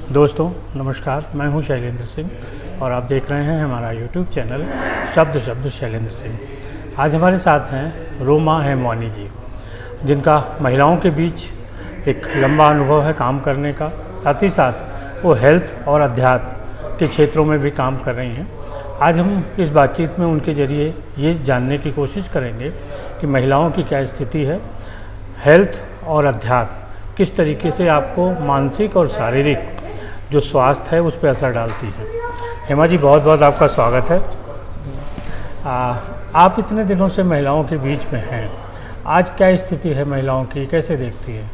दोस्तों नमस्कार, मैं हूं शैलेंद्र सिंह और आप देख रहे हैं हमारा यूट्यूब चैनल शब्द शब्द शैलेंद्र सिंह। आज हमारे साथ हैं रोमा हेमवानी जी, जिनका महिलाओं के बीच एक लंबा अनुभव है काम करने का। साथ ही साथ वो हेल्थ और अध्यात्म के क्षेत्रों में भी काम कर रही हैं। आज हम इस बातचीत में उनके ज़रिए ये जानने की कोशिश करेंगे कि महिलाओं की क्या स्थिति है, हेल्थ और अध्यात्म किस तरीके से आपको मानसिक और शारीरिक जो स्वास्थ्य है उस पर असर डालती है। हेमा जी, बहुत बहुत आपका स्वागत है। आप इतने दिनों से महिलाओं के बीच में हैं, आज क्या स्थिति है महिलाओं की, कैसे देखती है?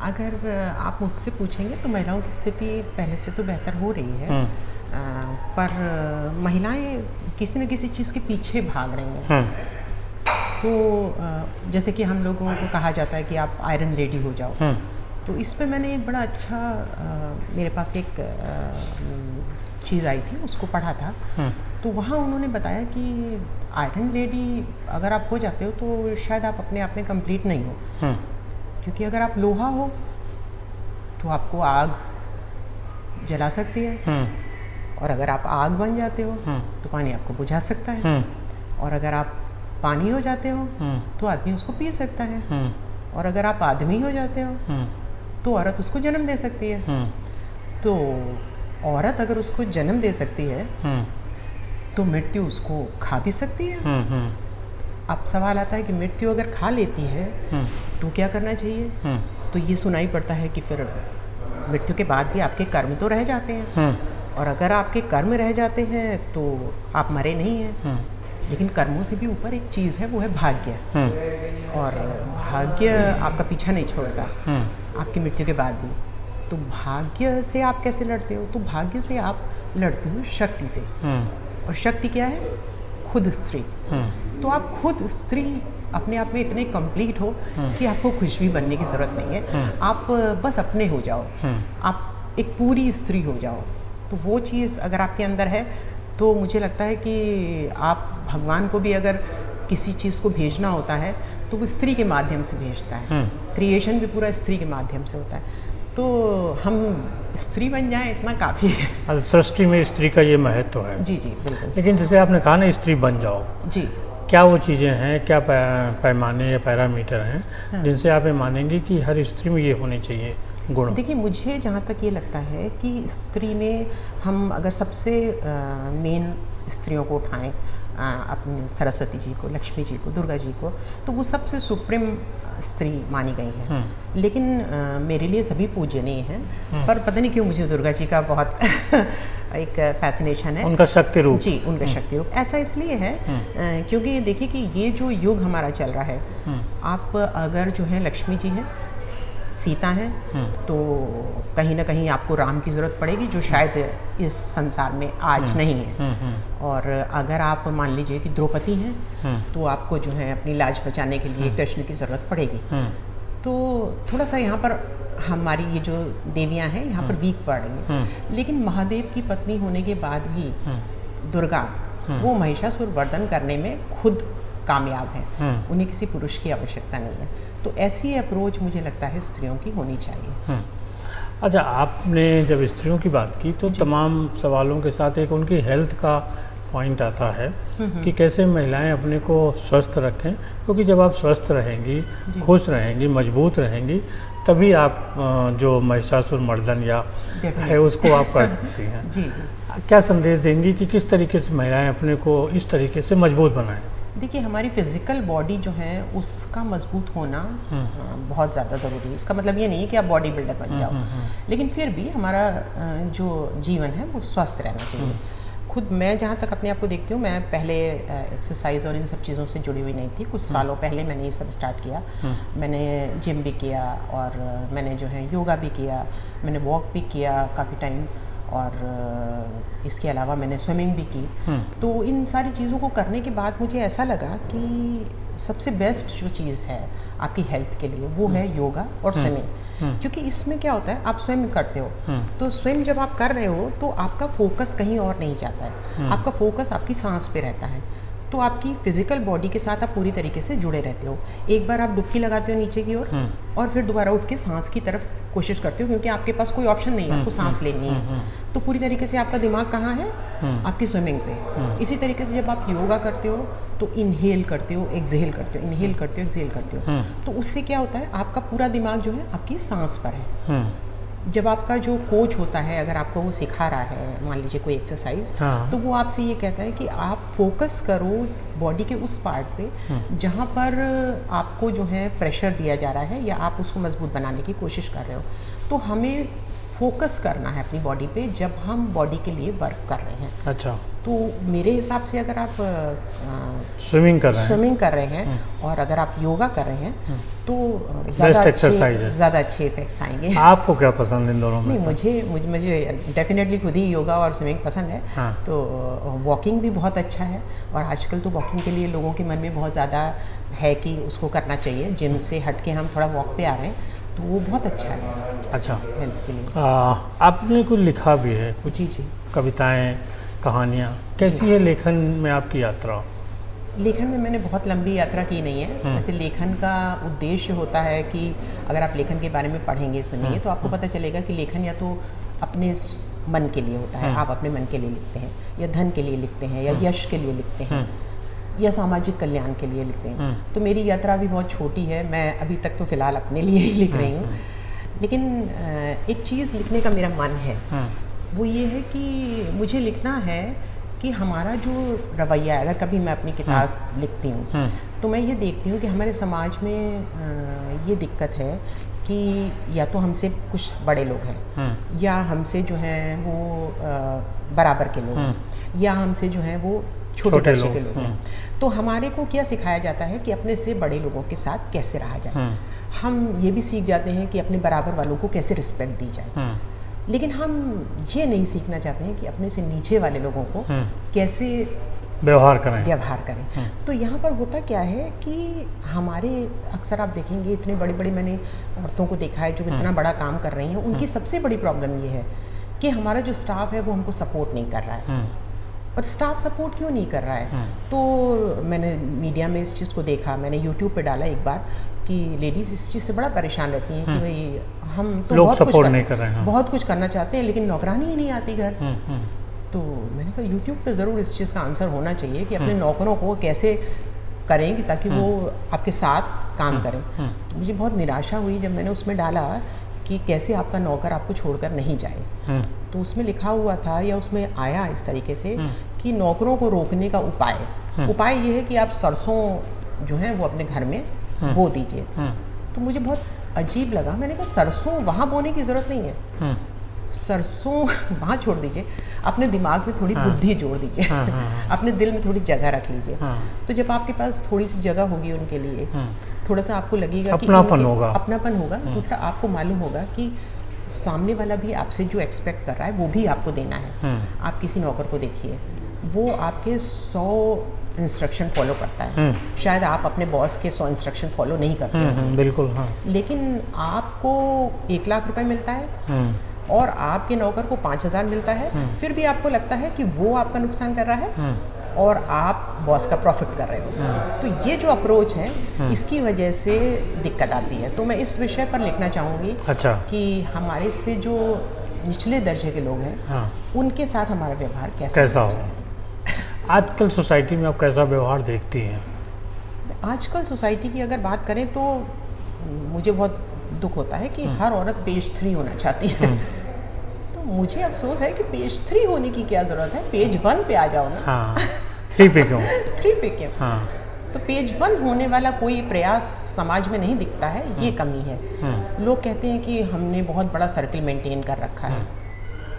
अगर आप मुझसे पूछेंगे तो महिलाओं की स्थिति पहले से तो बेहतर हो रही है, पर महिलाएं किसी न किसी चीज़ के पीछे भाग रही हैं। तो जैसे कि हम लोगों को कहा जाता है कि आप आयरन लेडी हो जाओ, तो इस पे मैंने एक बड़ा अच्छा मेरे पास एक चीज़ आई थी, उसको पढ़ा था। तो वहाँ उन्होंने बताया कि आयरन लेडी अगर आप हो जाते हो तो शायद आप अपने आप में कंप्लीट नहीं हो, क्योंकि अगर आप लोहा हो तो आपको आग जला सकती है, और अगर आप आग बन जाते हो तो पानी आपको बुझा सकता है, और अगर आप पानी हो जाते हो तो आदमी उसको पी सकता है, और अगर आप आदमी हो जाते हो तो औरत उसको जन्म दे सकती है। तो औरत अगर उसको जन्म दे सकती है तो मृत्यु उसको खा भी सकती है। अब सवाल आता है कि मृत्यु अगर खा लेती है तो क्या करना चाहिए? तो ये सुनाई पड़ता है कि फिर मृत्यु के बाद भी आपके कर्म तो रह जाते हैं, और अगर आपके कर्म रह जाते हैं तो आप मरे नहीं हैं। लेकिन कर्मों से भी ऊपर एक चीज़ है, वो है भाग्य। और भाग्य आपका पीछा नहीं छोड़ता आपकी मृत्यु के बाद भी। तो भाग्य से आप कैसे लड़ते हो? तो भाग्य से आप लड़ते हो शक्ति से। और शक्ति क्या है? खुद स्त्री। तो आप खुद स्त्री अपने आप में इतने कंप्लीट हो कि आपको कुछ भी बनने की ज़रूरत नहीं है। आप बस अपने हो जाओ, आप एक पूरी स्त्री हो जाओ। तो वो चीज़ अगर आपके अंदर है तो मुझे लगता है कि आप भगवान को भी अगर किसी चीज़ को भेजना होता है तो वो स्त्री के माध्यम से भेजता है। क्रिएशन भी पूरा स्त्री के माध्यम से होता है। तो हम स्त्री बन जाएं, इतना काफ़ी है। सृष्टि में स्त्री का ये महत्व है। जी जी बिल्कुल। लेकिन जैसे आपने कहा ना, स्त्री बन जाओ जी, क्या वो चीज़ें हैं, क्या पैमाने या पैरामीटर हैं जिनसे आप ये मानेंगे कि हर स्त्री में ये होनी चाहिए गुण? देखिए, मुझे जहाँ तक ये लगता है कि स्त्री में हम अगर सबसे मेन स्त्रियों को उठाएं, अपने सरस्वती जी को, लक्ष्मी जी को, दुर्गा जी को, तो वो सबसे सुप्रीम स्त्री मानी गई हैं। लेकिन मेरे लिए सभी पूजनीय हैं, पर पता नहीं क्यों मुझे दुर्गा जी का बहुत एक फैसिनेशन है। उनका शक्ति रूप। जी, उनका शक्ति रूप ऐसा इसलिए है क्योंकि देखिए कि ये जो युग हमारा चल रहा है, आप अगर जो है लक्ष्मी जी हैं, सीता हैं, तो कहीं ना कहीं आपको राम की ज़रूरत पड़ेगी, जो शायद इस संसार में आज नहीं है। और अगर आप मान लीजिए कि द्रौपदी हैं, तो आपको जो है अपनी लाज बचाने के लिए कृष्ण की ज़रूरत पड़ेगी। तो थोड़ा सा यहाँ पर हमारी ये जो देवियाँ हैं यहाँ पर वीक पड़ रही हैं। लेकिन महादेव की पत्नी होने के बाद भी दुर्गा वो महिषासुर वर्धन करने में खुद कामयाब हैं। उन्हें किसी पुरुष की आवश्यकता नहीं है। तो ऐसी अप्रोच मुझे लगता है स्त्रियों की होनी चाहिए। अच्छा, आपने जब स्त्रियों की बात की तो तमाम सवालों के साथ एक उनकी हेल्थ का पॉइंट आता है कि कैसे महिलाएं अपने को स्वस्थ रखें, क्योंकि जब आप स्वस्थ रहेंगी, खुश रहेंगी, मजबूत रहेंगी, तभी आप जो महिषासुर मर्दन या है उसको आप कर सकती हैं। जी जी। क्या संदेश देंगी कि किस तरीके से महिलाएं अपने को इस तरीके से मजबूत बनाएं? देखिए, हमारी फिज़िकल बॉडी जो है उसका मजबूत होना बहुत ज़्यादा ज़रूरी है। इसका मतलब ये नहीं है कि आप बॉडी बिल्डर बन जाओ, लेकिन फिर भी हमारा जो जीवन है वो स्वस्थ रहना चाहिए। खुद मैं जहाँ तक अपने आप को देखती हूँ, मैं पहले एक्सरसाइज और इन सब चीज़ों से जुड़ी हुई नहीं थी। कुछ सालों पहले मैंने ये सब स्टार्ट किया। मैंने जिम भी किया, और मैंने जो है योगा भी किया, मैंने वॉक भी किया काफ़ी टाइम, और इसके अलावा मैंने स्विमिंग भी की। तो इन सारी चीज़ों को करने के बाद मुझे ऐसा लगा कि सबसे बेस्ट जो चीज़ है आपकी हेल्थ के लिए वो है योगा और स्विमिंग। क्योंकि इसमें क्या होता है, आप स्विम करते हो, तो स्विम जब आप कर रहे हो तो आपका फोकस कहीं और नहीं जाता है। आपका फोकस आपकी सांस पे रहता है। तो आपकी फिजिकल बॉडी के साथ आप पूरी तरीके से जुड़े रहते हो। एक बार आप डुबकी लगाते हो नीचे की ओर और फिर दोबारा उठ के सांस की तरफ कोशिश करते हो, क्योंकि आपके पास कोई ऑप्शन नहीं है, आपको सांस लेनी है। तो पूरी तरीके से आपका दिमाग कहाँ है? आपकी स्विमिंग पे। इसी तरीके से जब आप योगा करते हो तो इनहेल करते हो, एक्सहेल करते हो, इनहेल करते हो, एक्सहेल करते हो, तो उससे क्या होता है, आपका पूरा दिमाग जो है आपकी सांस पर है। जब आपका जो कोच होता है, अगर आपको वो सिखा रहा है, मान लीजिए कोई एक्सरसाइज, तो वो आपसे ये कहता है कि आप फोकस करो बॉडी के उस पार्ट पे जहाँ पर आपको जो है प्रेशर दिया जा रहा है या आप उसको मजबूत बनाने की कोशिश कर रहे हो। तो हमें फोकस करना है अपनी बॉडी पे जब हम बॉडी के लिए वर्क कर रहे हैं। अच्छा। तो मेरे हिसाब से अगर आप स्विमिंग कर रहे हैं और अगर आप योगा कर रहे हैं तो ज़्यादा अच्छे इफेक्ट्स आएंगे। आपको क्या पसंद इन दोनों में? नहीं, मुझे डेफिनेटली खुद ही योगा और स्विमिंग पसंद है। हाँ। तो वॉकिंग भी बहुत अच्छा है और आजकल तो वॉकिंग के लिए लोगों के मन में बहुत ज़्यादा है कि उसको करना चाहिए। जिम से हट के हम थोड़ा वॉक पे आ रहे हैं तो वो बहुत अच्छा है। अच्छा, हेल्थ के लिए। आपने कुछ लिखा भी है? जी, कविताएं, कहानियाँ, कैसी है लेखन में आपकी यात्रा? लेखन में मैंने बहुत लंबी यात्रा की नहीं है। वैसे लेखन का उद्देश्य होता है कि अगर आप लेखन के बारे में पढ़ेंगे, सुनेंगे, तो आपको पता चलेगा कि लेखन या तो अपने मन के लिए होता है, आप अपने मन के लिए लिखते हैं, या धन के लिए लिखते हैं, या यश के लिए लिखते हैं, या सामाजिक कल्याण के लिए लिखते हैं। तो मेरी यात्रा अभी बहुत छोटी है, मैं अभी तक तो फ़िलहाल अपने लिए ही लिख रही हूँ। लेकिन एक चीज़ लिखने का मेरा मन है, वो ये है कि मुझे लिखना है कि हमारा जो रवैया है, अगर कभी मैं अपनी किताब लिखती हूँ तो मैं ये देखती हूँ कि हमारे समाज में ये दिक्कत है कि या तो हमसे कुछ बड़े लोग हैं या हमसे जो हैं वो बराबर के लोग हैं या हमसे जो हैं वो छोटे दर्जे के लोग हैं। तो हमारे को क्या सिखाया जाता है कि अपने से बड़े लोगों के साथ कैसे रहा जाए। हम ये भी सीख जाते हैं कि अपने बराबर वालों को कैसे रिस्पेक्ट दी जाए, लेकिन हम ये नहीं सीखना चाहते हैं कि अपने से नीचे वाले लोगों को कैसे व्यवहार करें। तो यहाँ पर होता क्या है कि हमारे अक्सर आप देखेंगे इतने बड़े बड़े, मैंने औरतों को देखा है जो इतना बड़ा काम कर रही हैं, उनकी सबसे बड़ी प्रॉब्लम ये है कि हमारा जो स्टाफ है वो हमको सपोर्ट नहीं कर रहा है। और स्टाफ सपोर्ट क्यों नहीं कर रहा है? तो मैंने मीडिया में इस चीज़ को देखा, मैंने यूट्यूब पे डाला एक बार कि लेडीज़ इस चीज़ से बड़ा परेशान रहती हैं कि भाई हम तो बहुत कुछ करना चाहते हैं लेकिन नौकरानी ही नहीं आती घर। तो मैंने कहा यूट्यूब पे ज़रूर इस चीज़ का आंसर होना चाहिए कि अपने नौकरों को कैसे करेंगे ताकि वो आपके साथ काम करें। तो मुझे बहुत निराशा हुई जब मैंने उसमें डाला कि कैसे आपका नौकर आपको छोड़कर नहीं जाए। तो उसमें लिखा हुआ था या उसमें आया इस तरीके से कि नौकरों को रोकने का उपाय ये है कि आप सरसों जो है वो अपने घर में बो दीजिए। तो मुझे बहुत अजीब लगा, मैंने कहा सरसों वहाँ बोने की ज़रूरत नहीं है, सरसों वहाँ छोड़ दीजिए, अपने दिमाग में थोड़ी बुद्धि जोड़ दीजिए, अपने दिल में थोड़ी जगह रख लीजिए। तो जब आपके पास थोड़ी सी जगह होगी उनके लिए, थोड़ा सा आपको लगेगा कि अपनापन होगा। दूसरा, आपको मालूम होगा कि सामने वाला भी आपसे जो एक्सपेक्ट कर रहा है वो भी आपको देना है। आप किसी नौकर को देखिए, वो आपके 100 इंस्ट्रक्शन फॉलो करता है, शायद आप अपने बॉस के 100 इंस्ट्रक्शन फॉलो नहीं करते हैं। बिल्कुल, हाँ। लेकिन आपको 1 लाख रुपए मिलता है और आपके नौकर को 5,000 मिलता है, फिर भी आपको लगता है कि वो आपका नुकसान कर रहा है और आप बॉस का प्रॉफिट कर रहे हो। तो ये जो अप्रोच है इसकी वजह से दिक्कत आती है। तो मैं इस विषय पर लिखना चाहूँगी कि हमारे से जो निचले दर्जे के लोग हैं उनके साथ हमारा व्यवहार कैसा हो। आजकल सोसाइटी में आप कैसा व्यवहार देखती हैं? आजकल सोसाइटी की अगर बात करें तो मुझे बहुत दुख होता है कि हर औरत पेज 3 होना चाहती है। तो मुझे अफसोस है कि पेज 3 होने की क्या ज़रूरत है, पेज 1 पे आ जाओ ना। हाँ, 3 पे क्यों? 3 पे क्यों? हाँ। तो पेज 1 होने वाला कोई प्रयास समाज में नहीं दिखता है, ये कमी है। लोग कहते हैं कि हमने बहुत बड़ा सर्कल मेंटेन कर रखा है।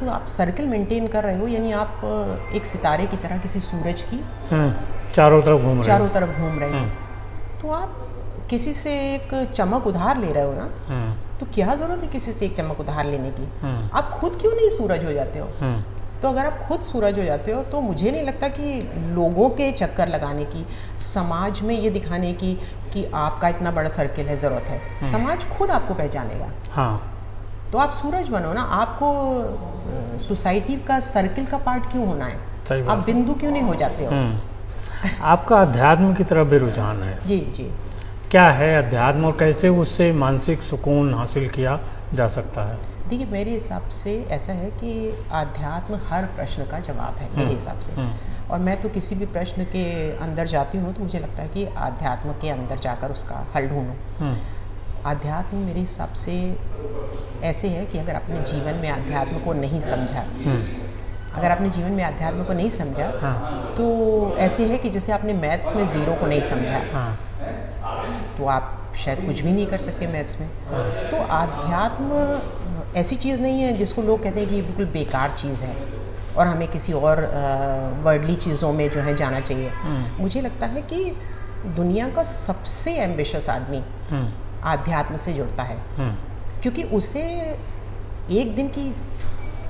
तो आप सर्कल मेंटेन कर रहे हो यानी आप एक सितारे की तरह किसी सूरज की चारों तरफ घूम रहे हो। तो आप किसी से एक चमक उधार ले रहे हो ना, तो क्या ज़रूरत है किसी से एक चमक उधार लेने की? आप खुद क्यों नहीं सूरज हो जाते हो? तो अगर आप खुद सूरज हो जाते हो तो मुझे नहीं लगता कि लोगों के चक्कर लगाने की, समाज में ये दिखाने की कि आपका इतना बड़ा सर्कल है ज़रूरत है। समाज खुद आपको पहचानेगा। हाँ। तो आप सूरज बनो ना, आपको सोसाइटी का सर्कल का पार्ट क्यों होना है? आप बिंदु क्यों नहीं हो जाते हो? आपका अध्यात्म की तरफ भी रुझान है। जी जी। क्या है अध्यात्म और कैसे उससे मानसिक सुकून हासिल किया जा सकता है? देखिए, मेरे हिसाब से ऐसा है कि आध्यात्म हर प्रश्न का जवाब है मेरे हिसाब से। और मैं तो किसी भी प्रश्न के अंदर जाती हूँ तो मुझे लगता है कि आध्यात्म के अंदर जाकर उसका हल ढूंढूं। आध्यात्म मेरे हिसाब से ऐसे है कि अगर अपने जीवन में आध्यात्म को नहीं समझा, अगर आपने जीवन में आध्यात्म को नहीं समझा, तो ऐसे है कि जैसे आपने मैथ्स में ज़ीरो को नहीं समझा, तो आप शायद कुछ भी नहीं कर सकते मैथ्स में। तो आध्यात्म ऐसी चीज़ नहीं है जिसको लोग कहते हैं कि ये बिल्कुल बेकार चीज़ है और हमें किसी और वर्ल्डली चीज़ों में जो है जाना चाहिए। मुझे लगता है कि दुनिया का सबसे एम्बिशियस आदमी आध्यात्म से जुड़ता है, क्योंकि उसे एक दिन की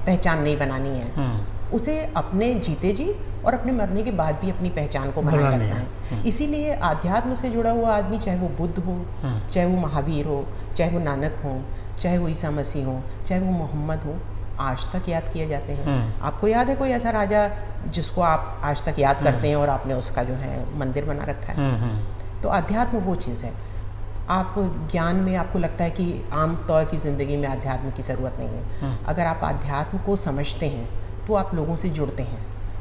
पहचान नहीं बनानी है, उसे अपने जीते जी और अपने मरने के बाद भी अपनी पहचान को बनाए रखना है। इसीलिए आध्यात्म से जुड़ा हुआ आदमी, चाहे वो बुद्ध हो, चाहे वो महावीर हो, चाहे वो नानक हो, चाहे वो ईसा मसीह हो, चाहे वो मोहम्मद हो, आज तक याद किए जाते हैं। आपको याद है कोई ऐसा राजा जिसको आप आज तक याद करते हैं और आपने उसका जो है मंदिर बना रखा है? तो अध्यात्म वो चीज़ है। आप ज्ञान में आपको लगता है कि आम तौर की ज़िंदगी में अध्यात्म की ज़रूरत नहीं है। अगर आप अध्यात्म को समझते हैं तो आप लोगों से जुड़ते हैं,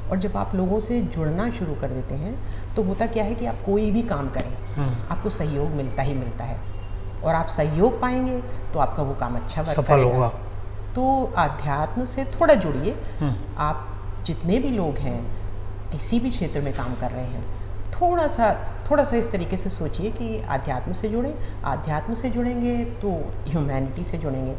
और जब आप लोगों से जुड़ना शुरू कर देते हैं तो होता क्या है कि आप कोई भी काम करें, आपको सहयोग मिलता ही मिलता है, और आप सहयोग पाएंगे तो आपका वो काम अच्छा सफल होगा। तो आध्यात्म से थोड़ा जुड़िए। आप जितने भी लोग हैं किसी भी क्षेत्र में काम कर रहे हैं, थोड़ा सा इस तरीके से सोचिए कि आध्यात्म से जुड़ें। आध्यात्म से जुड़ेंगे तो ह्यूमैनिटी से जुड़ेंगे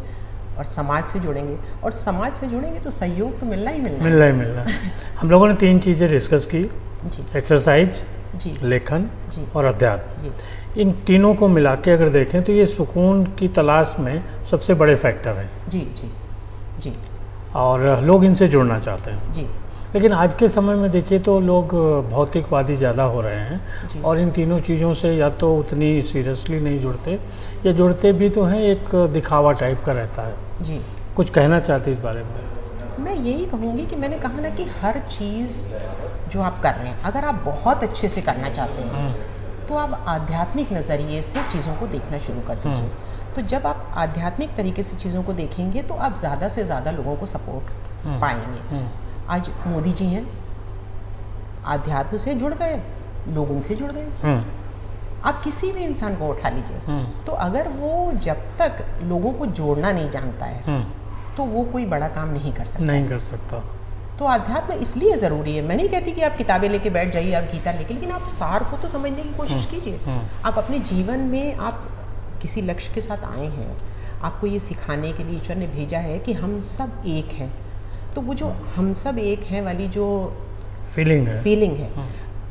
और समाज से जुड़ेंगे, और समाज से जुड़ेंगे तो सहयोग तो मिलना ही मिलना है। हम लोगों ने 3 चीज़ें डिस्कस की जी। एक्सरसाइज जी, लेखन जी, और अध्यात्म जी। इन तीनों को मिला के अगर देखें तो ये सुकून की तलाश में सबसे बड़े फैक्टर हैं। जी जी जी। और लोग इनसे जुड़ना चाहते हैं जी। लेकिन आज के समय में देखिए तो लोग भौतिकवादी ज़्यादा हो रहे हैं और इन तीनों चीज़ों से या तो उतनी सीरियसली नहीं जुड़ते, या जुड़ते भी तो हैं एक दिखावा टाइप का रहता है। जी। कुछ कहना चाहते इस बारे में? मैं यही कहूँगी कि मैंने कहा ना कि हर चीज़ जो आप कर रहे हैं, अगर आप बहुत अच्छे से करना चाहते हैं तो आप आध्यात्मिक नज़रिए से चीज़ों को देखना शुरू कर दीजिए। तो जब आप आध्यात्मिक तरीके से चीज़ों को देखेंगे तो आप ज़्यादा से ज़्यादा लोगों को सपोर्ट पाएंगे। आज मोदी जी हैं, आध्यात्म से जुड़ गए, लोग उनसे जुड़ गए। आप किसी भी इंसान को उठा लीजिए, तो अगर वो जब तक लोगों को जोड़ना नहीं जानता है तो वो कोई बड़ा काम नहीं कर सकता। तो अध्यात्म इसलिए ज़रूरी है। मैं नहीं कहती कि आप किताबें लेके बैठ जाइए, आप गीता लेके, लेकिन आप सार को तो समझने की कोशिश कीजिए। आप अपने जीवन में आप किसी लक्ष्य के साथ आए हैं, आपको ये सिखाने के लिए ईश्वर ने भेजा है कि हम सब एक हैं। तो वो जो हम सब एक हैं वाली जो फीलिंग है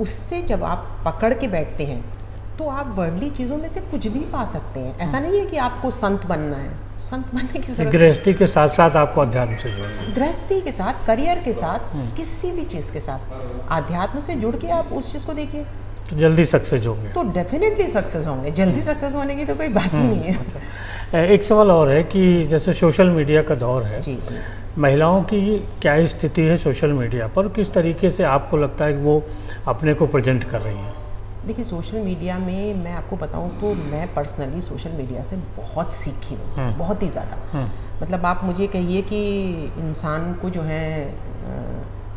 उससे जब आप पकड़ के बैठते हैं तो आप वर्ल्डली चीज़ों में से कुछ भी पा सकते हैं। ऐसा नहीं है कि आपको संत बनना है, संत बनने की जरूरत। गृहस्थी के साथ साथ आपको अध्यात्म से जुड़ना, गृहस्थी के साथ, करियर के साथ, किसी भी चीज़ के साथ आध्यात्म से जुड़ के आप उस चीज़ को देखिए तो जल्दी सक्सेस होंगे। तो डेफिनेटली सक्सेस होंगे। जल्दी सक्सेस होने की तो कोई बात ही नहीं है। अच्छा। एक सवाल और है कि जैसे सोशल मीडिया का दौर है, जी जी, महिलाओं की क्या स्थिति है सोशल मीडिया पर? किस तरीके से आपको लगता है कि वो अपने को प्रेजेंट कर रही हैं? देखिए, सोशल मीडिया में मैं आपको बताऊं तो मैं पर्सनली सोशल मीडिया से बहुत सीखी हूँ, बहुत ही ज़्यादा। मतलब आप मुझे कहिए कि इंसान को जो है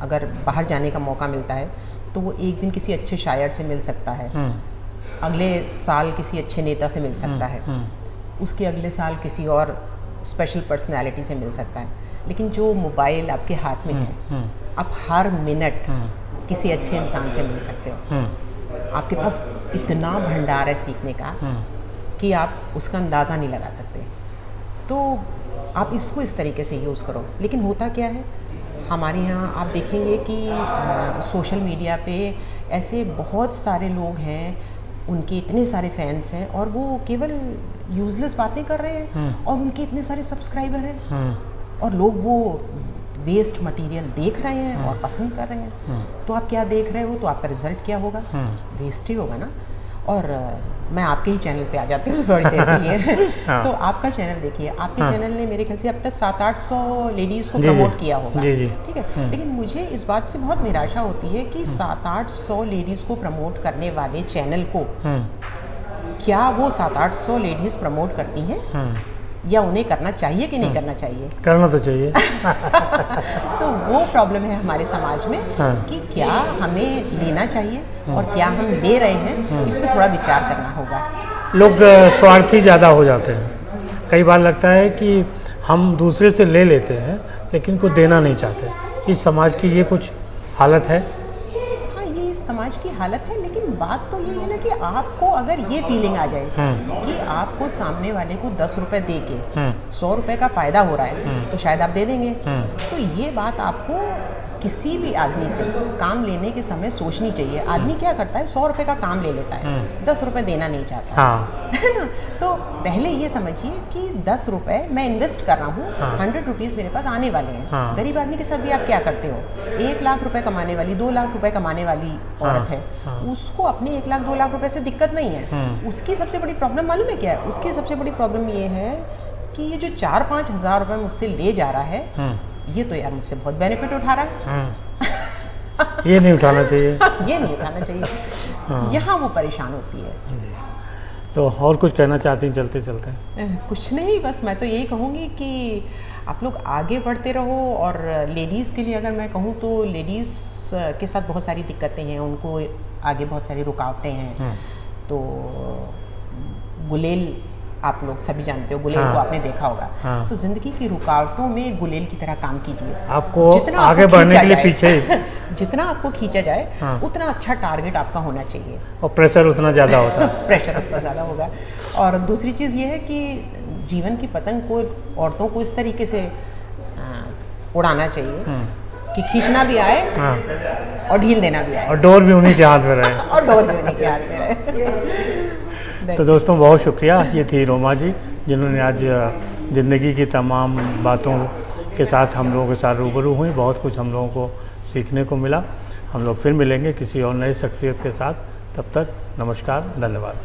अगर बाहर जाने का मौका मिलता है तो वो एक दिन किसी अच्छे शायर से मिल सकता है, अगले साल किसी अच्छे नेता से मिल सकता है, उसके अगले साल किसी और स्पेशल पर्सनैलिटी से मिल सकता है। लेकिन जो मोबाइल आपके हाथ में है, आप हर मिनट किसी अच्छे इंसान से मिल सकते हो। आपके पास इतना भंडार है सीखने का कि आप उसका अंदाज़ा नहीं लगा सकते। तो आप इसको इस तरीके से यूज़ करो। लेकिन होता क्या है, हमारे यहाँ आप देखेंगे कि सोशल मीडिया पे ऐसे बहुत सारे लोग हैं, उनके इतने सारे फैंस हैं और वो केवल यूज़लेस बातें कर रहे हैं और उनके इतने सारे सब्सक्राइबर हैं और लोग वो वेस्ट मटेरियल देख रहे हैं और पसंद कर रहे हैं। तो आप क्या देख रहे हो तो आपका रिजल्ट क्या होगा? वेस्ट ही होगा ना। और मैं आपके ही चैनल पे आ जाती हूँ थोड़ी देर के लिए। हाँ। तो आपका चैनल देखिए, आपके चैनल ने मेरे ख्याल से अब तक 700-800 लेडीज़ को जी, जी। प्रमोट किया होगा। जी, जी। ठीक है, लेकिन मुझे इस बात से बहुत निराशा होती है कि 700-800 लेडीज़ को प्रमोट करने वाले चैनल को क्या वो 700-800 लेडीज़ प्रमोट करती हैं, या उन्हें करना चाहिए कि नहीं करना चाहिए? करना तो चाहिए। तो वो प्रॉब्लम है हमारे समाज में हाँ। कि क्या हमें लेना चाहिए और क्या हम ले रहे हैं, इस पर थोड़ा विचार करना होगा। लोग स्वार्थी ज़्यादा हो जाते हैं। कई बार लगता है कि हम दूसरे से ले लेते हैं लेकिन कुछ देना नहीं चाहते। इस समाज की ये कुछ हालत है। हाँ, ये इस समाज की हालत है, लेकिन बात तो ये है ना कि आपको अगर ये फीलिंग आ जाए कि आपको सामने वाले को 10 रुपए दे के 100 रुपए का फ़ायदा हो रहा है, तो शायद आप दे देंगे। तो ये बात आपको किसी भी आदमी से काम लेने के समय सोचनी चाहिए। आदमी क्या करता है, 100 रुपए का काम ले लेता है, 10 रुपए देना नहीं चाहता, हाँ। है ना। तो पहले ये समझिए कि 10 रुपए मैं इन्वेस्ट कर रहा हूँ, 100 रुपीज़ मेरे पास आने वाले हैं। हाँ। गरीब आदमी के साथ भी आप क्या करते हो, 1 लाख रुपए कमाने वाली, 2 लाख रुपए कमाने वाली औरत है, उसको अपने 1 लाख 2 लाख रुपए से दिक्कत नहीं है। उसकी सबसे बड़ी प्रॉब्लम मालूम है क्या है? उसकी सबसे बड़ी प्रॉब्लम ये है कि ये जो 4-5 हज़ार रुपये मुझसे ले जा रहा है, ये तो यार मुझसे बहुत बेनिफिट उठा रहा है। ये नहीं उठाना चाहिए। ये नहीं उठाना चाहिए। यहाँ वो परेशान होती है। तो और कुछ कहना चाहती हैं चलते चलते? कुछ नहीं, बस मैं तो यही कहूँगी कि आप लोग आगे बढ़ते रहो। और लेडीज़ के लिए अगर मैं कहूँ तो लेडीज़ के साथ बहुत सारी दिक्कतें हैं, उनको आगे बहुत सारी रुकावटें हैं। तो गुलेल आप लोग सभी जानते हो, गुलेल को आपने देखा होगा। तो जिंदगी की रुकावटों में गुलेल की तरह काम कीजिए। आपको आगे बढ़ने के लिए पीछे जितना आपको खींचा जाए उतना अच्छा टारगेट आपका होना चाहिए, और प्रेशर उतना ज़्यादा होता है। प्रेशर उतना ज़्यादा होगा। और दूसरी चीज़ ये है कि जीवन की पतंग को औरतों को इस तरीके से उड़ाना चाहिए कि खींचना भी आए और ढील देना भी आए, और डोर भी उन्हीं के हाथ में रहे। और डोर भी उन्हीं के हाथ में रहे। तो दोस्तों बहुत शुक्रिया। ये थी रोमा जी, जिन्होंने आज ज़िंदगी की तमाम बातों के साथ हम लोगों के साथ रूबरू हुई। बहुत कुछ हम लोगों को सीखने को मिला। हम लोग फिर मिलेंगे किसी और नई शख्सियत के साथ। तब तक नमस्कार, धन्यवाद।